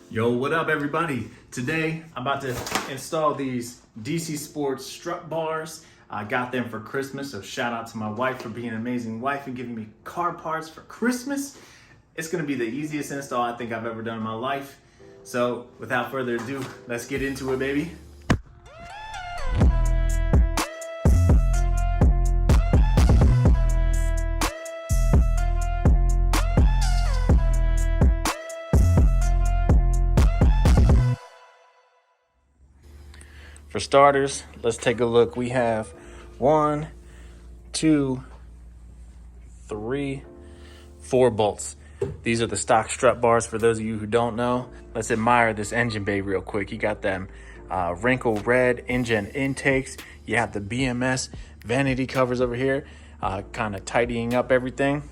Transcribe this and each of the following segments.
Yo, what up everybody? Today I'm about to install these DC Sports Strut Bars. I got them for Christmas, so shout out to my wife for being an amazing wife and giving me car parts for Christmas. It's gonna be the easiest install I think I've ever done in my life. So without further ado, let's get into it, baby. For starters, let's take a look. We have 1, 2, 3, 4 bolts. These are the stock strut bars for those of you who don't know. Let's admire this engine bay real quick. You got them wrinkle red engine intakes. You have the BMS vanity covers over here, kind of tidying up everything.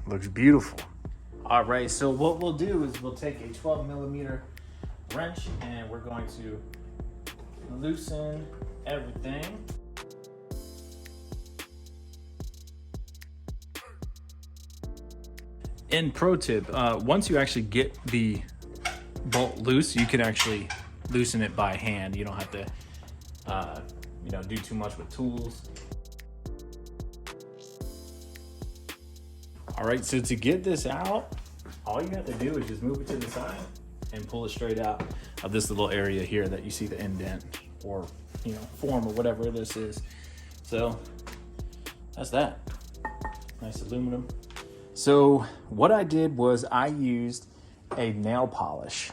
Looks beautiful. All right, so what we'll do is we'll take a 12mm wrench and we're going to loosen everything. And pro tip, once you actually get the bolt loose, you can actually loosen it by hand. You don't have to do too much with tools. All right, so to get this out, all you have to do is just move it to the side and pull it straight out of this little area here that you see the indent or form or whatever this is. So that's that. Nice aluminum. So what I did was I used a nail polish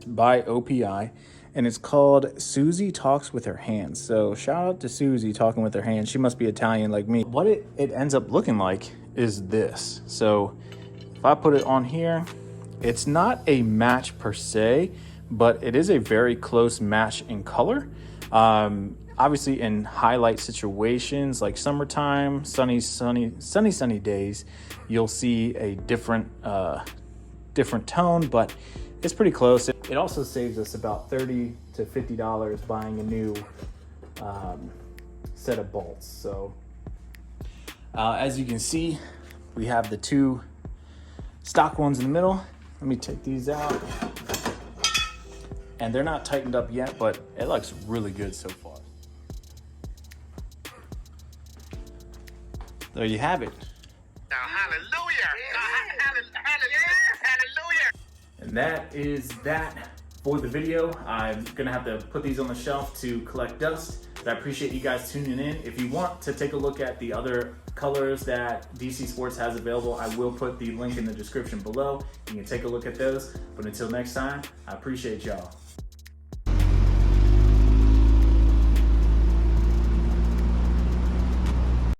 by OPI, and it's called Susie Talks with Her Hands. So shout out to Susie talking with her hands. She must be Italian like me. What it ends up looking like is this. So if I put it on here, it's not a match per se, but it is a very close match in color. Obviously in highlight situations like summertime, sunny days, you'll see a different tone, but it's pretty close. It also saves us about $30 to $50 buying a new set of bolts. So as you can see, we have the two stock ones in the middle. Let me take these out. And they're not tightened up yet, but it looks really good so far. There you have it. Hallelujah! Hallelujah! And that is that for the video. I'm gonna have to put these on the shelf to collect dust, but I appreciate you guys tuning in. If you want to take a look at the other colors that DC Sports has available, I will put the link in the description below. You can take a look at those. But until next time, I appreciate y'all.